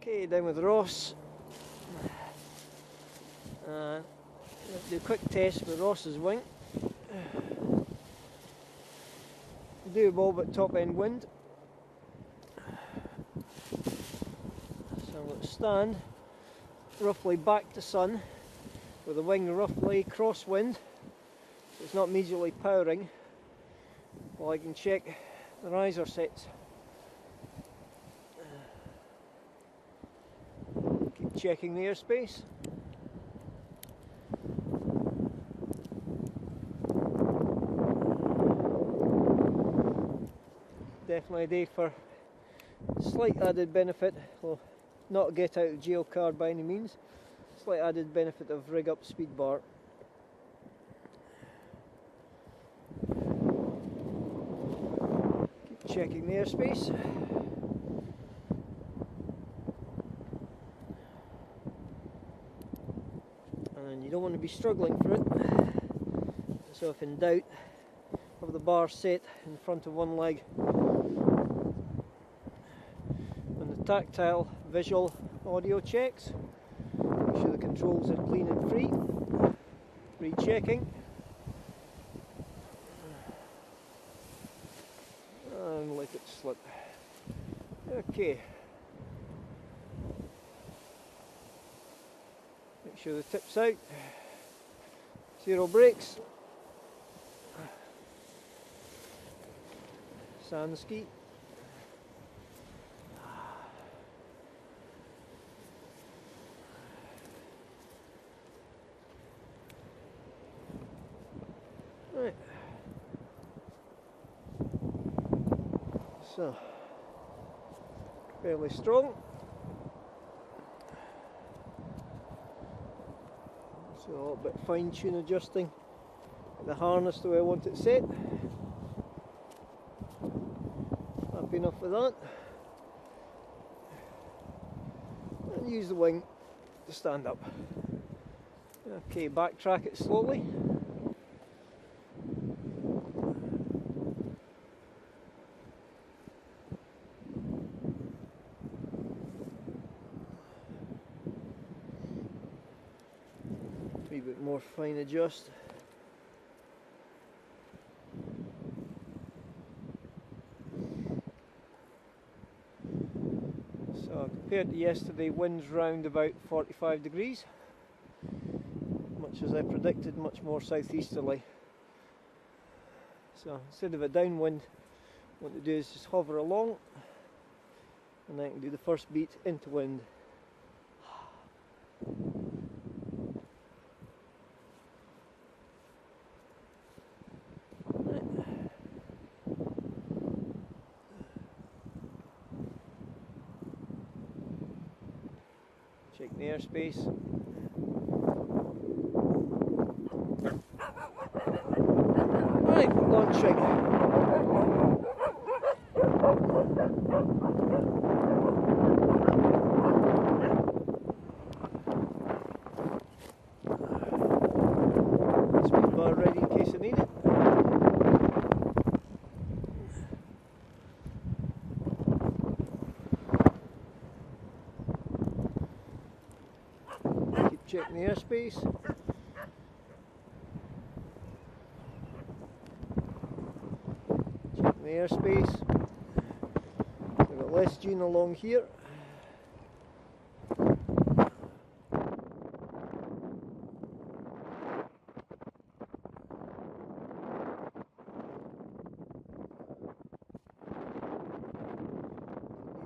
Okay, down with Ross. Let's do a quick test with Ross's wing. Doable but top end wind. So let's stand roughly back to sun with the wing roughly crosswind, so it's not immediately powering, while I can check the riser sets. Keep checking the airspace. Definitely a day for slight added benefit, well, not a get out of jail card by any means, slight added benefit of rig up speed bar. Keep checking the airspace. And you don't want to be struggling for it, so if in doubt, have the bar set in front of one leg. On the tactile, visual, audio checks, make sure the controls are clean and free. Rechecking. And let it slip. Okay. Make sure the tip's out. Zero brakes. Sand ski. Right. So, fairly strong. So a little bit fine tune adjusting the harness the way I want it set. Happy enough with that. And use the wing to stand up. Okay, backtrack it slowly. A wee bit more fine adjust. So compared to yesterday, wind's round about 45 degrees. Much as I predicted, much more southeasterly. So instead of a downwind, what to do is just hover along, and then I can do the first beat into wind. Check the airspace. Right, launching. Speed bar ready in case I need it. Keep checking the airspace. The airspace. We've got less dune along here. Not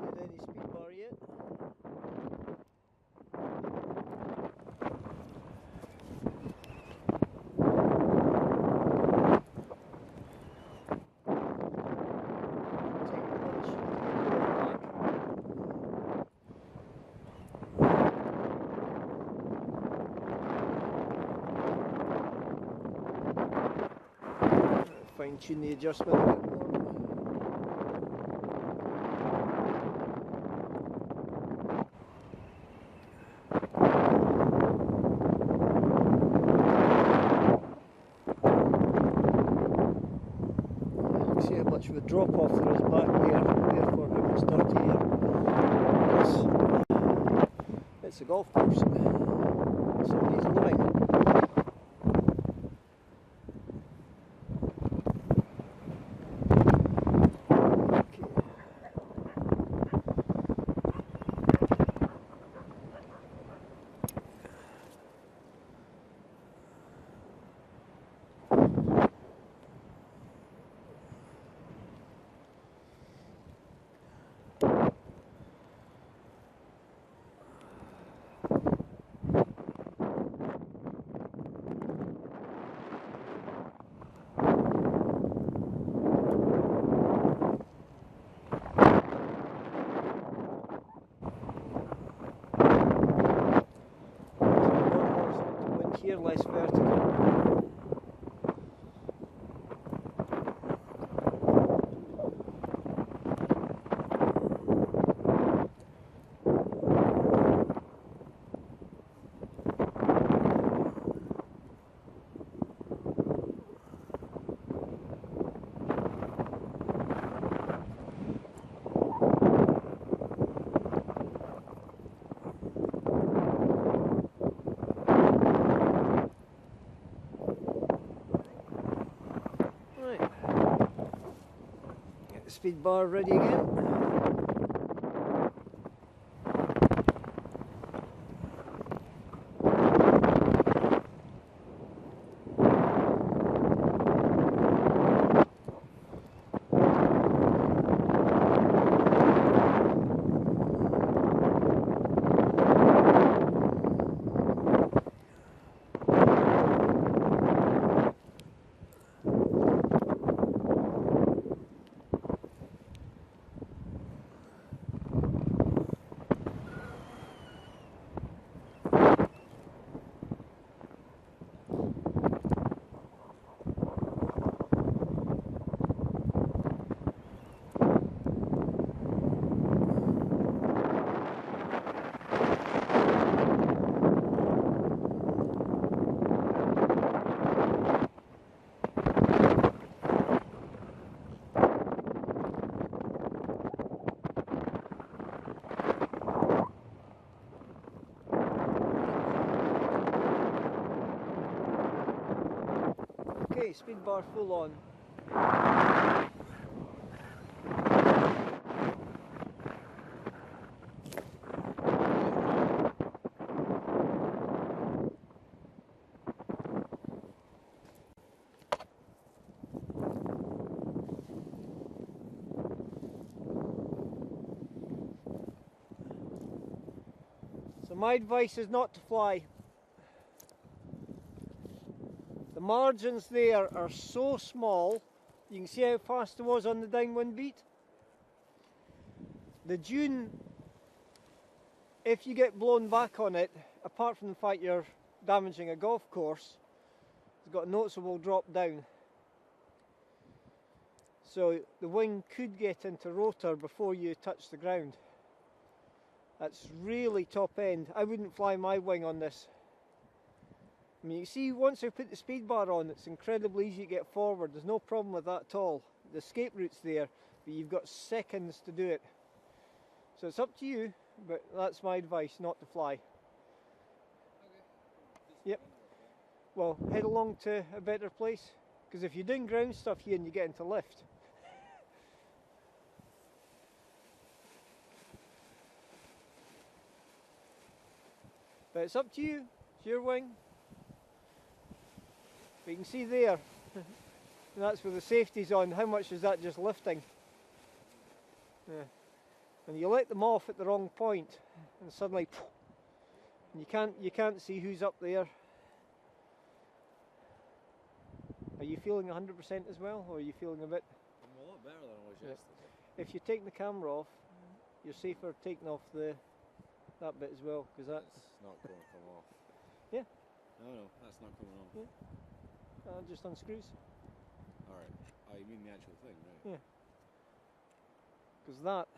needed any speed bar yet. Fine tune the adjustment a bit more. You can see how much of a drop off there is back there, therefore how much dirtier it is. the golf course. Somebody's living. Here less vertical. Speed bar ready again. Okay, speed bar full on. So my advice is not to fly. The margins there are so small. You can see how fast it was on the downwind beat. The dune, if you get blown back on it, apart from the fact you're damaging a golf course, it's got a noticeable drop down. So the wing could get into rotor before you touch the ground. That's really top end. I wouldn't fly my wing on this. I mean, you see, once I put the speed bar on, it's incredibly easy to get forward. There's no problem with that at all. The escape route's there, but you've got seconds to do it. So it's up to you, but that's my advice, not to fly. Okay. Yep. Well, head along to a better place, because if you're doing ground stuff here and you get into lift, but it's up to you. It's your wing. But you can see there, and that's where the safety's on. How much is that just lifting? Yeah. And you let them off at the wrong point, and suddenly, you can't see who's up there. Are you feeling 100% as well, or are you feeling a bit? I'm a lot better than I was yesterday. If you take the camera off, you're safer taking off that bit as well, because that's not going to come off. Yeah. No, that's not coming off. Yeah. Just unscrews. Alright. Oh, you mean the actual thing, right? Yeah. Because that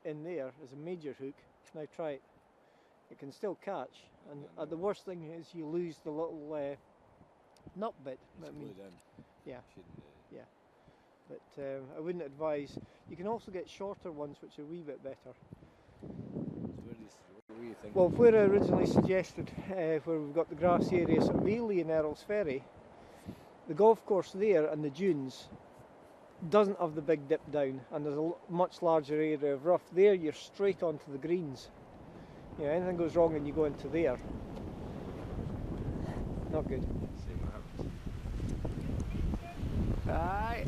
in there is a major hook. Now try it. It can still catch, and the worst thing is you lose the little nut bit. It's glued in. Yeah. Shouldn't it? Yeah. But I wouldn't advise. You can also get shorter ones which are a wee bit better. So where What were you thinking? Well, where I originally suggested, where we've got the grass area, sort of Ely and Earl's Ferry, the golf course there and the dunes doesn't have the big dip down, and there's a much larger area of rough. There you're straight onto the greens. You know, anything goes wrong and you go into there, not good. See what happens. Aye.